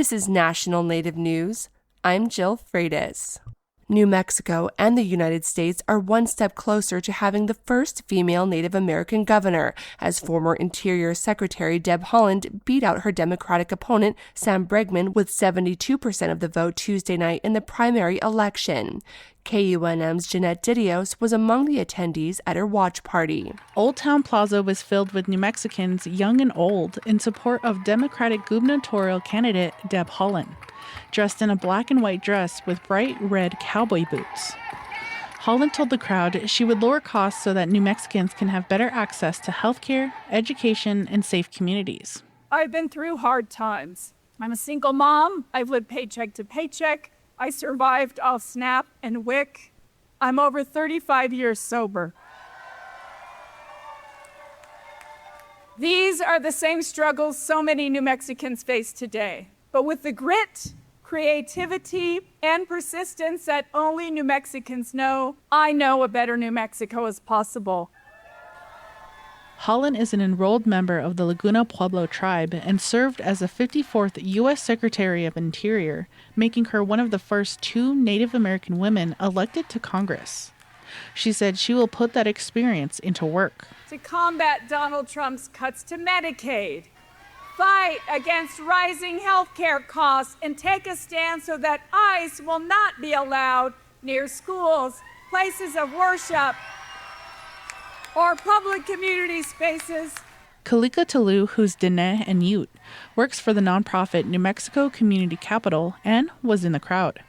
This is National Native News. I'm Jill Freitas. New Mexico and the United States are one step closer to having the first female Native American governor, as former Interior Secretary Deb Haaland beat out her Democratic opponent Sam Bregman with 72% of the vote Tuesday night in the primary election. KUNM's Jeanette Didios was among the attendees at her watch party. Old Town Plaza was filled with New Mexicans, young and old, in support of Democratic gubernatorial candidate Deb Haaland, dressed in a black and white dress with bright red cowboy boots. Haaland told the crowd she would lower costs so that New Mexicans can have better access to healthcare, education, and safe communities. I've been through hard times. I'm a single mom. I've lived paycheck to paycheck. I survived off SNAP and WIC. I'm over 35 years sober. These are the same struggles so many New Mexicans face today. But with the grit, creativity, and persistence that only New Mexicans know, I know a better New Mexico is possible. Haaland is an enrolled member of the Laguna Pueblo tribe and served as the 54th U.S. Secretary of Interior, making her one of the first 2 Native American women elected to Congress. She said she will put that experience into work. To combat Donald Trump's cuts to Medicaid, fight against rising health care costs, and take a stand so that ICE will not be allowed near schools, places of worship, or public community spaces. Kalika Tulu, who's Diné and Ute, works for the nonprofit New Mexico Community Capital and was in the crowd.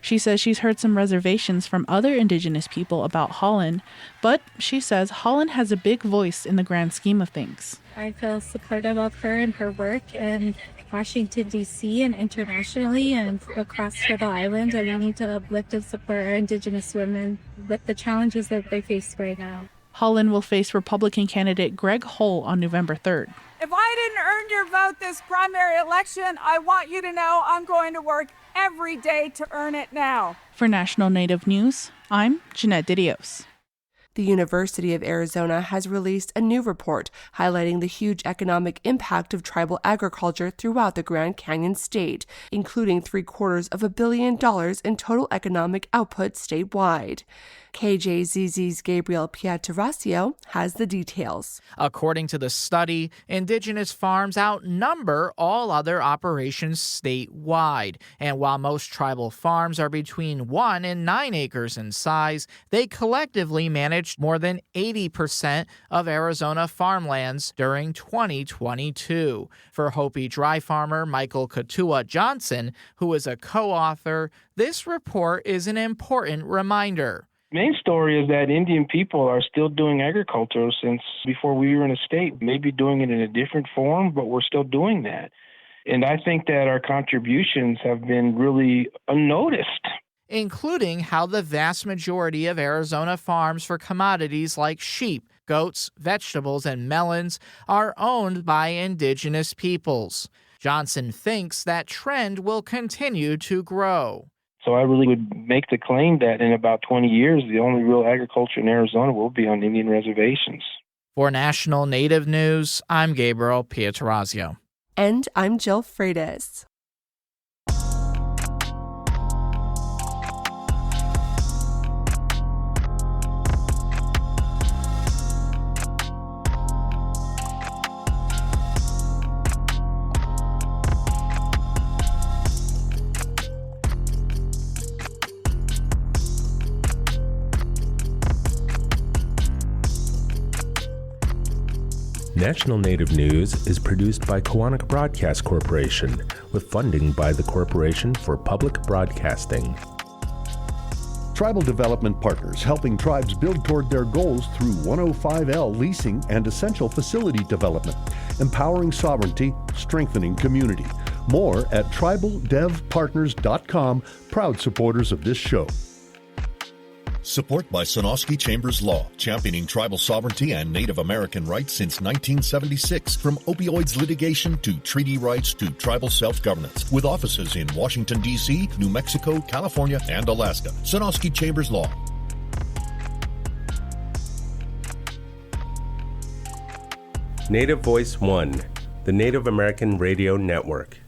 She says she's heard some reservations from other Indigenous people about Haaland, but she says Haaland has a big voice in the grand scheme of things. I feel supportive of her and her work in Washington, D.C. and internationally and across the island. And we need to uplift and support our Indigenous women with the challenges that they face right now. Haaland will face Republican candidate Greg Hull on November 3rd. If I didn't earn your vote this primary election, I want you to know I'm going to work every day to earn it now. For National Native News, I'm Jeanette Didios. The University of Arizona has released a new report highlighting the huge economic impact of tribal agriculture throughout the Grand Canyon state, including $750 million in total economic output statewide. KJZZ's Gabriel Pietrasio has the details. According to the study, indigenous farms outnumber all other operations statewide. And while most tribal farms are between 1 and 9 acres in size, they collectively managed more than 80% of Arizona farmlands during 2022. For Hopi dry farmer Michael Katua Johnson, who is a co-author, this report is an important reminder. Main story is that Indian people are still doing agriculture since before we were in a state, maybe doing it in a different form, but we're still doing that. And I think that our contributions have been really unnoticed. Including how the vast majority of Arizona farms for commodities like sheep, goats, vegetables, and melons are owned by indigenous peoples. Johnson thinks that trend will continue to grow. So I really would make the claim that in about 20 years, the only real agriculture in Arizona will be on Indian reservations. For National Native News, I'm Gabriel Pietrasio. And I'm Jill Freitas. National Native News is produced by Kawanak Broadcast Corporation with funding by the Corporation for Public Broadcasting. Tribal Development Partners, helping tribes build toward their goals through 105L leasing and essential facility development, empowering sovereignty, strengthening community. More at tribaldevpartners.com, proud supporters of this show. Support by Sonosky Chambers Law, championing tribal sovereignty and Native American rights since 1976. From opioids litigation to treaty rights to tribal self-governance. With offices in Washington, D.C., New Mexico, California, and Alaska. Sonosky Chambers Law. Native Voice One, the Native American Radio Network.